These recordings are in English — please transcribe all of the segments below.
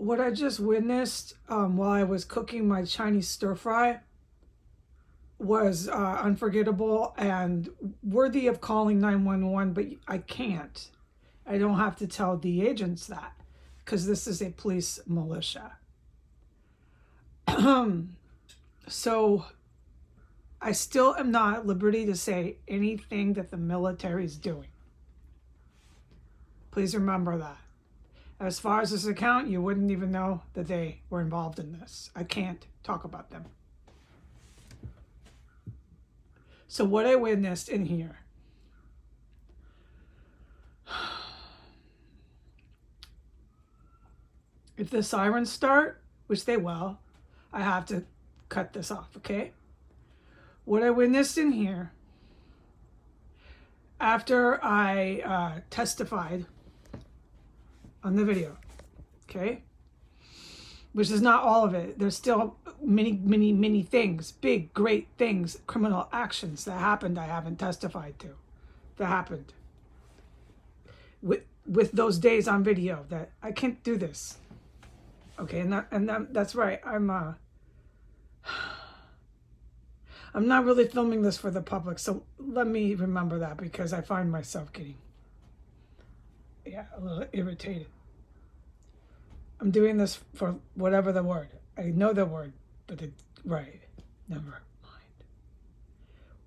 what I just witnessed while I was cooking my Chinese stir fry was unforgettable and worthy of calling 911, but I can't. I don't have to tell the agents that because this is a police militia. So I still am not at liberty to say anything that the military is doing. Please remember that. As far as this account, you wouldn't even know that they were involved in this. I can't talk about them. So what I witnessed in here, if the sirens start, which they will, I have to cut this off, okay? What I witnessed in here, after I testified on the video, okay? Which is not all of it. There's still many things, big, great things, criminal actions that happened I haven't testified to, that happened. With those days on video that I can't do this. Okay, and that's right. I'm not really filming this for the public, so let me remember that because I find myself getting a little irritated. I'm doing this for whatever the word. I know the word, but right. Never mind.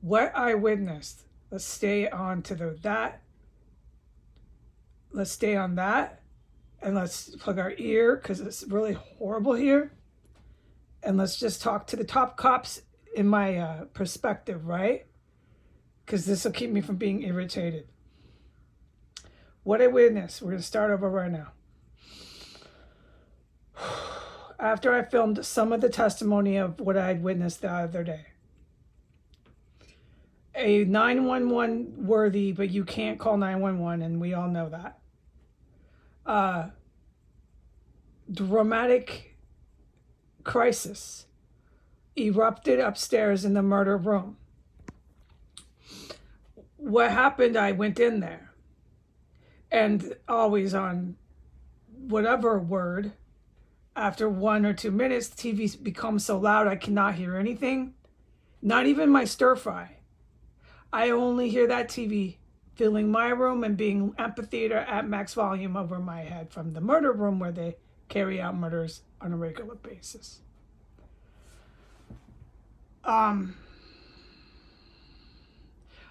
What I witnessed, let's stay on to that. Let's stay on that. And let's plug our ear because it's really horrible here. And let's just talk to the top cops in my perspective, right? Because this will keep me from being irritated. What I witnessed, we're going to start over right now. After I filmed some of the testimony of what I had witnessed the other day. A 911 worthy, but you can't call 911, and we all know that. Dramatic crisis erupted upstairs in the murder room. What happened, I went in there, and always on whatever word, after 1 or 2 minutes, the TV becomes so loud I cannot hear anything. Not even my stir fry. I only hear that TV filling my room and being amphitheater at max volume over my head from the murder room where they carry out murders on a regular basis. I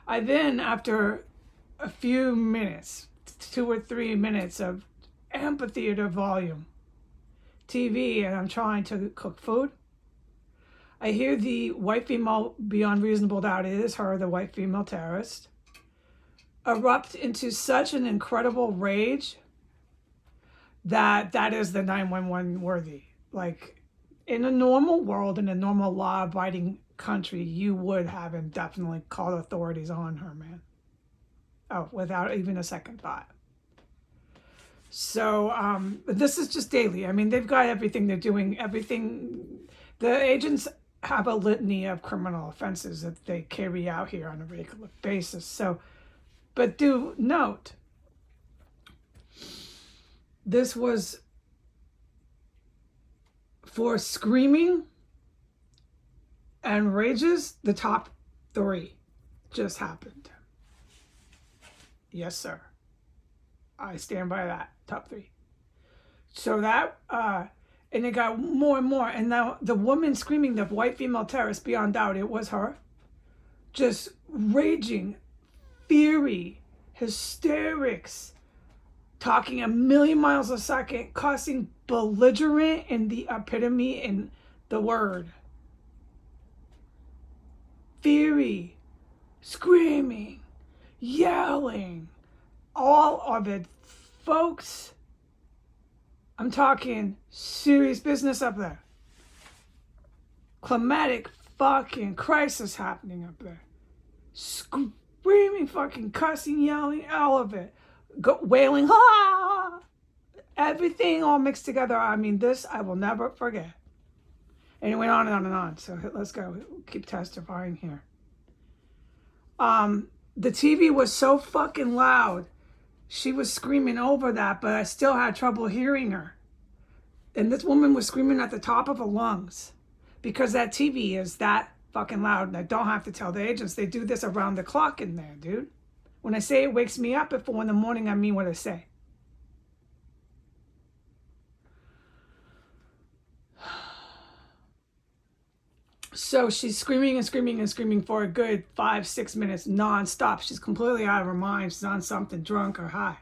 then, after a few minutes, 2 or 3 minutes of amphitheater volume TV, and I'm trying to cook food, I hear the white female, beyond reasonable doubt it is her, the white female terrorist, erupt into such an incredible rage that is the 911 worthy. Like, in a normal world, in a normal law-abiding country, you would have indefinitely called authorities on her, man. Oh, without even a second thought. So this is just daily. I mean, they've got everything. They're doing everything. The agents have a litany of criminal offenses that they carry out here on a regular basis. So, but do note, this was for screaming and rages. The top 3 just happened. Yes, sir. I stand by that. Top 3. So that, and it got more and more. And now the woman screaming, the white female terrorist, beyond doubt, it was her. Just raging, fury, hysterics, talking a million miles a second, cussing, belligerent in the epitome in the word. Fury, screaming, yelling, all of it. Folks, I'm talking serious business up there. Climatic fucking crisis happening up there. Screaming, fucking cussing, yelling, all of it. Wailing, ah! Everything all mixed together. I mean, this I will never forget. And it went on and on and on. So let's go. Keep testifying here. The TV was so fucking loud. She was screaming over that, but I still had trouble hearing her. And this woman was screaming at the top of her lungs because that TV is that fucking loud. And I don't have to tell the agents. They do this around the clock in there, dude. When I say it wakes me up at 4 in the morning, I mean what I say. So she's screaming and screaming and screaming for a good 5-6 minutes nonstop. She's completely out of her mind. She's on something, drunk or high.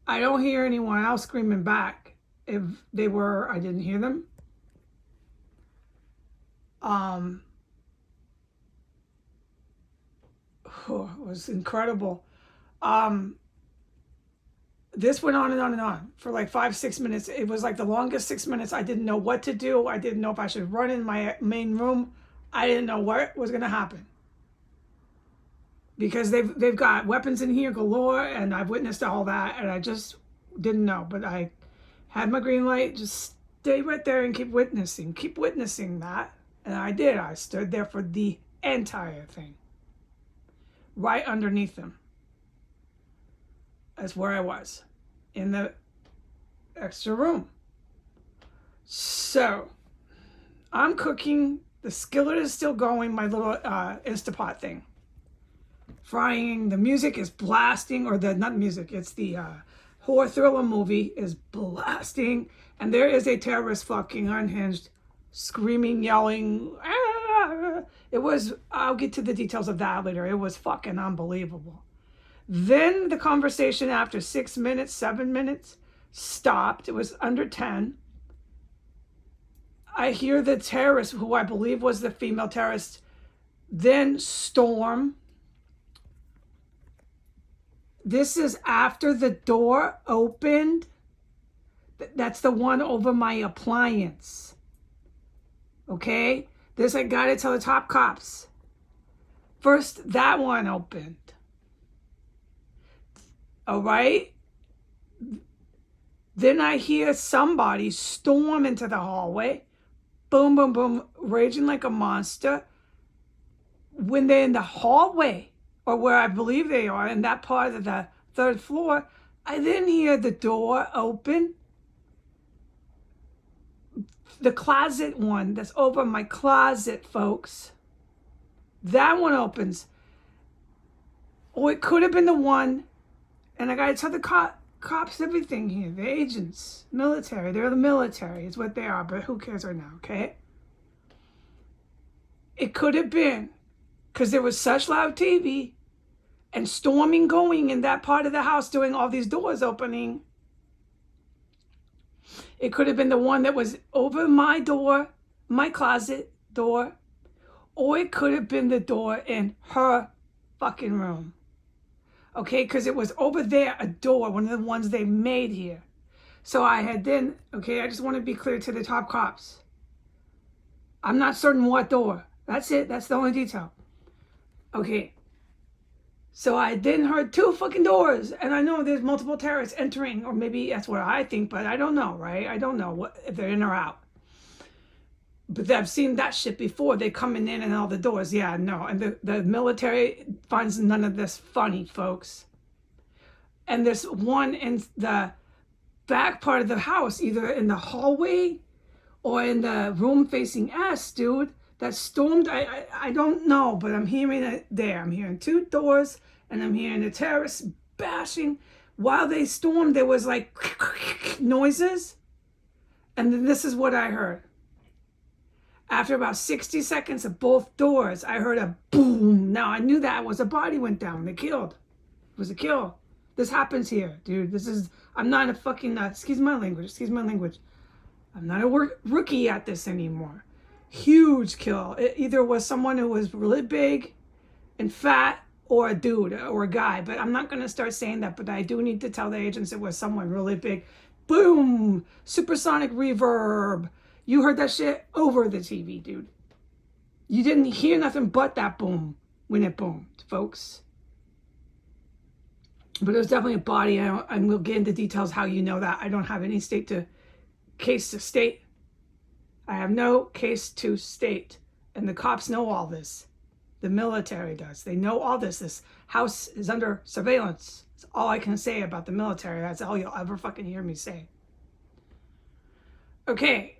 I don't hear anyone else screaming back. If they were, I didn't hear them. It was incredible. This went on and on and on for like 5-6 minutes. It was like the longest 6 minutes. I didn't know what to do. I didn't know if I should run in my main room. I didn't know what was going to happen. Because they've got weapons in here galore, and I've witnessed all that, and I just didn't know. But I had my green light. Just stay right there and keep witnessing that. And I did. I stood there for the entire thing. Right underneath them. That's where I was, in the extra room. So I'm cooking. The skillet is still going, my little Instapot thing. Frying. The music is blasting, or not music, it's the horror thriller movie is blasting. And there is a terrorist fucking unhinged, screaming, yelling. Ah! It was, I'll get to the details of that later. It was fucking unbelievable. Then the conversation after 6 minutes, 7 minutes stopped. It was under 10. I hear the terrorist, who I believe was the female terrorist, then storm. This is after the door opened. That's the one over my appliance. Okay? This I gotta tell the top cops. First, that one opened. All right? Then I hear somebody storm into the hallway. Boom, boom, boom, raging like a monster. When they're in the hallway, or where I believe they are, in that part of the 3rd floor, I then hear the door open. The closet one that's over my closet, folks. That one opens. Or it could have been the one, and I gotta tell the cops everything here. The agents, military. They're the military, is what they are, but who cares right now, okay? It could have been, because there was such loud TV and storming going in that part of the house, doing all these doors opening. It could have been the one that was over my door, my closet door, or it could have been the door in her fucking room. Okay, because it was over there, a door, one of the ones they made here. So I had then, okay, I just want to be clear to the top cops. I'm not certain what door. That's it. That's the only detail. Okay. So I then heard 2 fucking doors, and I know there's multiple terrorists entering, or maybe that's what I think, but I don't know, right? I don't know if they're in or out. But I've seen that shit before. They coming in and all the doors. Yeah, no. And the military finds none of this funny, folks. And there's one in the back part of the house, either in the hallway or in the room facing us, dude, that stormed. I don't know, but I'm hearing it there. I'm hearing 2 doors, and I'm hearing the terrorists bashing. While they stormed, there was like noises. And then this is what I heard. After about 60 seconds of both doors, I heard a boom. Now, I knew that was a body went down. They killed. It was a kill. This happens here, dude. I'm not a fucking, excuse my language. I'm not a rookie at this anymore. Huge kill. It either was someone who was really big and fat, or a dude or a guy. But I'm not going to start saying that. But I do need to tell the agents it was someone really big. Boom. Supersonic reverb. You heard that shit over the TV, dude. You didn't hear nothing but that boom when it boomed, folks. But it was definitely a body, and we'll get into details how you know that. I don't have any case to state. I have no case to state. And the cops know all this. The military does. They know all this. This house is under surveillance. That's all I can say about the military. That's all you'll ever fucking hear me say. Okay.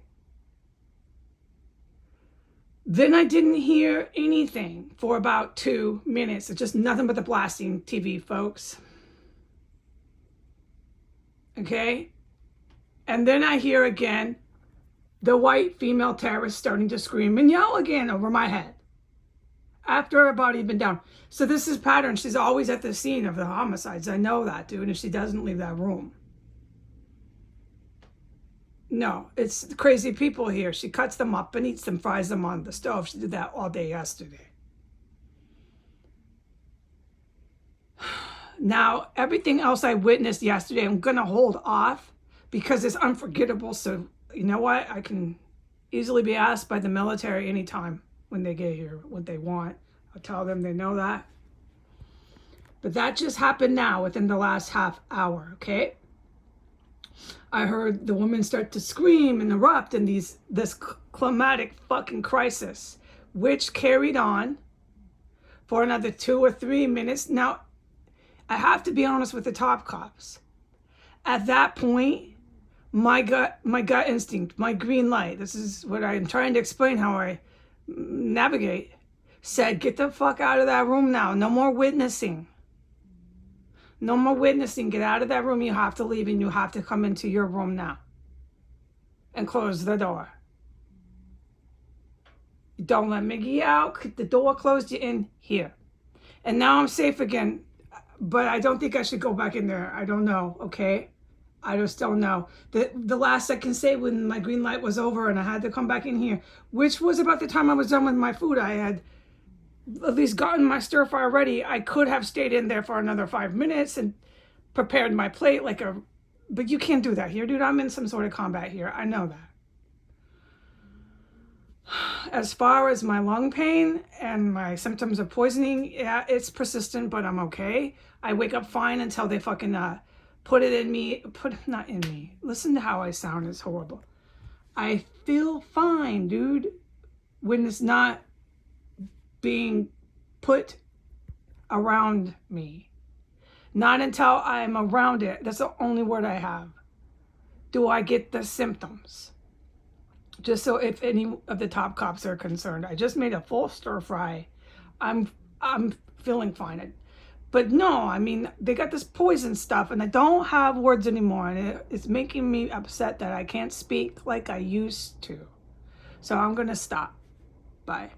Then I didn't hear anything for about 2 minutes. It's just nothing but the blasting TV, folks. Okay? And then I hear again the white female terrorist starting to scream and yell again over my head after her body had been down. So this is pattern. She's always at the scene of the homicides. I know that, dude, and she doesn't leave that room. No, it's crazy people here. She cuts them up and eats them, fries them on the stove. She did that all day yesterday. Now, everything else I witnessed yesterday, I'm going to hold off because it's unforgettable. So, you know what? I can easily be asked by the military anytime when they get here what they want. I'll tell them they know that. But that just happened now within the last half hour, okay? I heard the woman start to scream and erupt in this climatic fucking crisis, which carried on for another 2 or 3 minutes. Now, I have to be honest with the top cops. At that point, my gut instinct, my green light, this is what I'm trying to explain how I navigate, said, get the fuck out of that room now. No more witnessing. No more witnessing. Get out of that room. You have to leave and you have to come into your room now and close the door. Don't let Miggy out. Keep the door closed. You're in here. And now I'm safe again, but I don't think I should go back in there. I don't know, okay? I just don't know. The last I can say when my green light was over and I had to come back in here, which was about the time I was done with my food. I had at least gotten my stir fry ready. I could have stayed in there for another 5 minutes and prepared my plate but you can't do that here, dude. I'm in some sort of combat here. I know that. As far as my lung pain and my symptoms of poisoning, yeah, it's persistent, but I'm okay. I wake up fine until they fucking put it in me. Not in me. Listen to how I sound. It's horrible. I feel fine, dude, when it's not being put around me. Not until I'm around it. That's the only word I have. Do I get the symptoms? Just so if any of the top cops are concerned. I just made a full stir fry. I'm feeling fine. But no, I mean, they got this poison stuff and I don't have words anymore. And it's making me upset that I can't speak like I used to. So I'm going to stop. Bye.